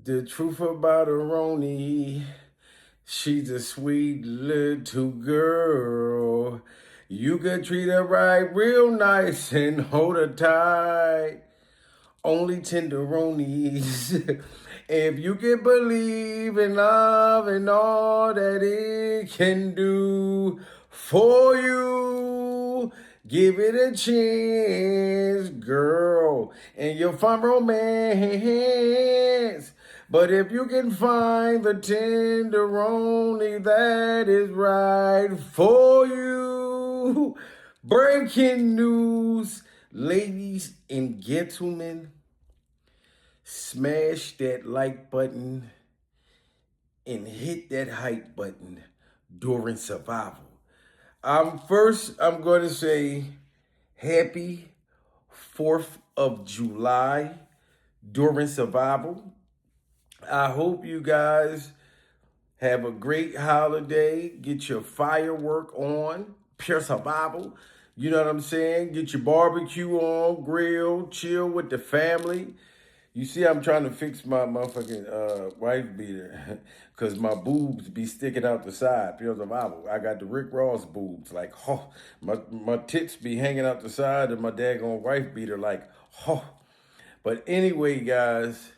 The truth about Aroni, she's a sweet little girl. You could treat her right real nice and hold her tight. Only tenderonis. If you can believe in love and all that it can do for you, give it a chance, girl, and you'll find romance. But if you can find the tenderoni that is right for you, breaking news, ladies and gentlemen, smash that like button and hit that hype button during survival. I'm going to say happy 4th of July during survival. I hope you guys have a great holiday. Get your firework on. Pure survival. You know what I'm saying? Get your barbecue on, grill, chill with the family. You see, I'm trying to fix my motherfucking wife beater because my boobs be sticking out the side. Pure survival. I got the Rick Ross boobs. Like, oh, my tits be hanging out the side of my daggone wife beater. Like, oh. But anyway, guys,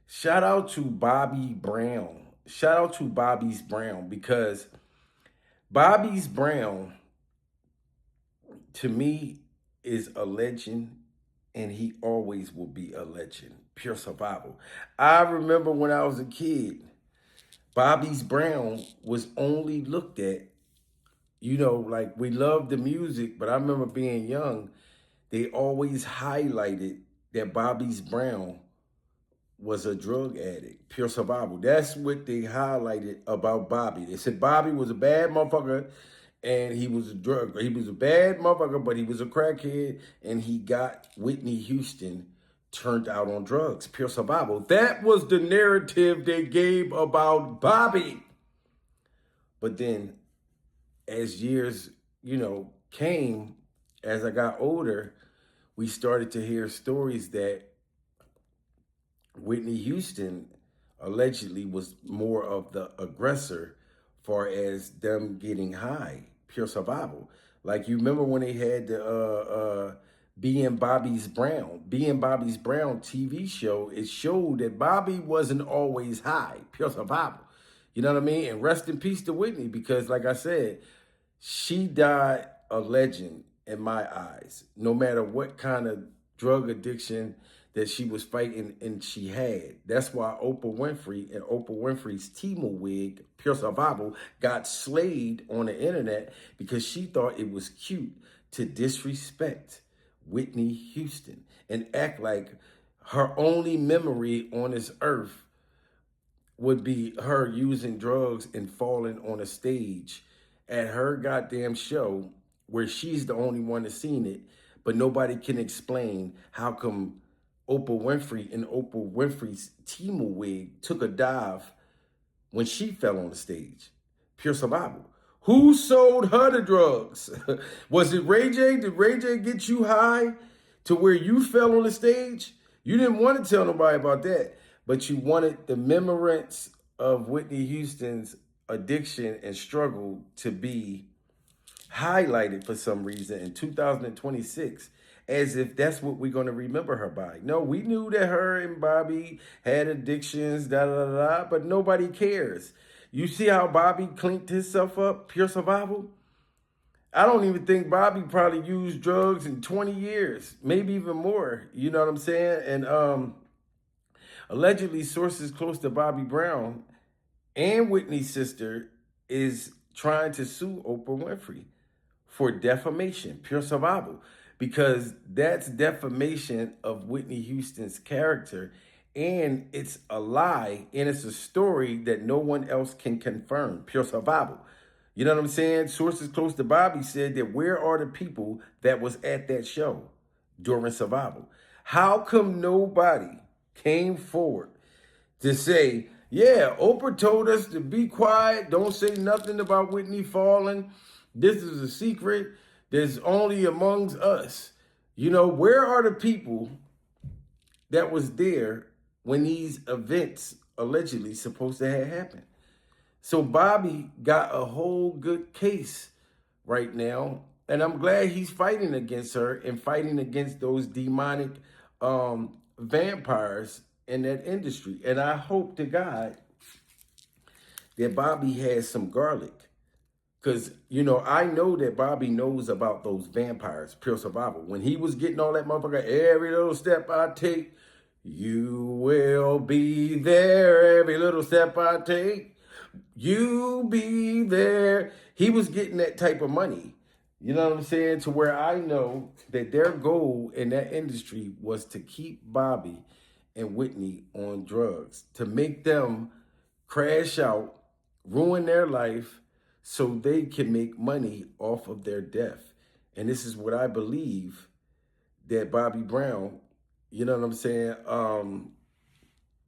shout out to Bobby Brown. Shout out to Bobby's Brown because Bobby's Brown, to me, is a legend, and he always will be a legend. Pure survival. I remember when I was a kid, Bobby's Brown was only looked at, like we loved the music, but I remember being young, they always highlighted that Bobby's Brown was a drug addict. Pure survival. That's what they highlighted about Bobby. They said Bobby was a bad motherfucker and he was a bad motherfucker, but he was a crackhead and he got Whitney Houston turned out on drugs. Pure survival. That was the narrative they gave about Bobby. But then as years, came, as I got older, we started to hear stories that Whitney Houston allegedly was more of the aggressor far as them getting high. Pure survival. Like, you remember when they had the Being Bobby's Brown TV show, it showed that Bobby wasn't always high. Pure survival. You know what I mean? And rest in peace to Whitney, because like I said, she died a legend in my eyes. No matter what kind of drug addiction that she was fighting and she had. That's why Oprah Winfrey and Oprah Winfrey's Timo wig, Pure Survival, got slayed on the internet because she thought it was cute to disrespect Whitney Houston and act like her only memory on this earth would be her using drugs and falling on a stage at her goddamn show where she's the only one that's seen it, but nobody can explain how come Oprah Winfrey and Oprah Winfrey's Timo wig took a dive when she fell on the stage. Pure survival. Who sold her the drugs? Was it Ray J? Did Ray J get you high to where you fell on the stage? You didn't want to tell nobody about that, but you wanted the remembrance of Whitney Houston's addiction and struggle to be highlighted for some reason in 2026, as if that's what we're going to remember her by. No, we knew that her and Bobby had addictions, but nobody cares. You see how Bobby cleaned himself up, pure survival? I don't even think Bobby probably used drugs in 20 years, maybe even more. You know what I'm saying? And allegedly, sources close to Bobby Brown and Whitney's sister is trying to sue Oprah Winfrey for defamation, pure survival, because that's defamation of Whitney Houston's character, and it's a lie, and it's a story that no one else can confirm, pure survival. You know what I'm saying? Sources close to Bobby said that where are the people that was at that show during survival? How come nobody came forward to say, yeah, Oprah told us to be quiet, don't say nothing about Whitney falling. This is a secret that's only amongst us. Where are the people that was there when these events allegedly supposed to have happened. So Bobby got a whole good case right now, and I'm glad he's fighting against her and fighting against those demonic vampires in that industry. And I hope to God that Bobby has some garlic. Because, I know that Bobby knows about those vampires, pure survival. When he was getting all that motherfucker, every little step I take, you will be there. Every little step I take, you be there. He was getting that type of money. You know what I'm saying? To where I know that their goal in that industry was to keep Bobby and Whitney on drugs, to make them crash out, ruin their life, so they can make money off of their death. And this is what I believe that Bobby Brown, you know what I'm saying,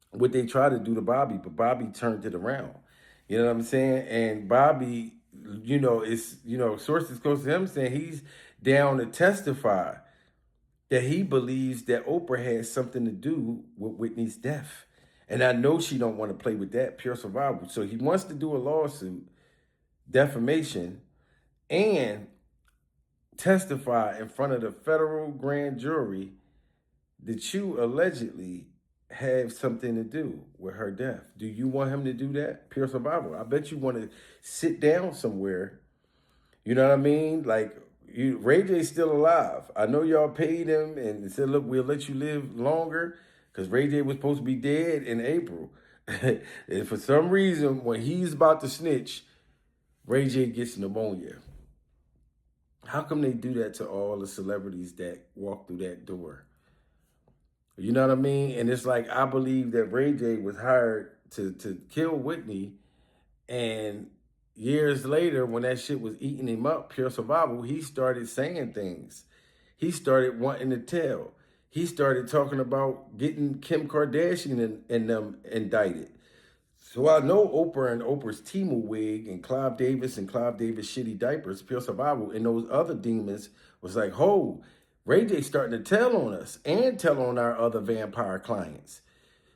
what they try to do to Bobby, but Bobby turned it around. You know what I'm saying? And Bobby, sources close to him saying he's down to testify that he believes that Oprah has something to do with Whitney's death. And I know she don't want to play with that, pure survival. So he wants to do a lawsuit, defamation, and testify in front of the federal grand jury that you allegedly have something to do with her death. Do you want him to do that? Pure survival. I bet you want to sit down somewhere. You know what I mean? Like, Ray J's still alive. I know y'all paid him and said, look, we'll let you live longer, because Ray J was supposed to be dead in April. And for some reason, when he's about to snitch, Ray J gets pneumonia. How come they do that to all the celebrities that walk through that door? You know what I mean? And it's like, I believe that Ray J was hired to kill Whitney. And years later, when that shit was eating him up, pure survival, he started saying things. He started wanting to tell. He started talking about getting Kim Kardashian and them indicted. So I know Oprah and Oprah's Timu wig and Clive Davis and Clive Davis shitty diapers, pure survival, and those other demons was like, oh, Ray J starting to tell on us and tell on our other vampire clients.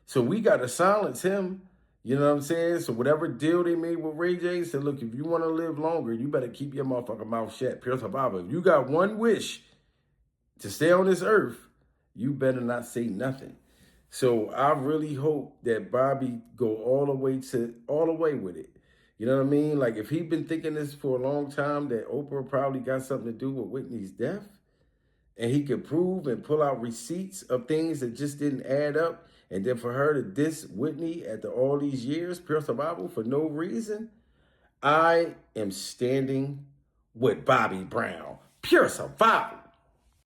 So we got to silence him. You know what I'm saying? So whatever deal they made with Ray J, said, look, if you want to live longer, you better keep your motherfucking mouth shut. Pure survival. If you got one wish to stay on this earth, you better not say nothing. So I really hope that Bobby go all the way with it. You know what I mean? Like, if he'd been thinking this for a long time, that Oprah probably got something to do with Whitney's death, and he could prove and pull out receipts of things that just didn't add up, and then for her to diss Whitney after all these years, pure survival, for no reason, I am standing with Bobby Brown. Pure survival.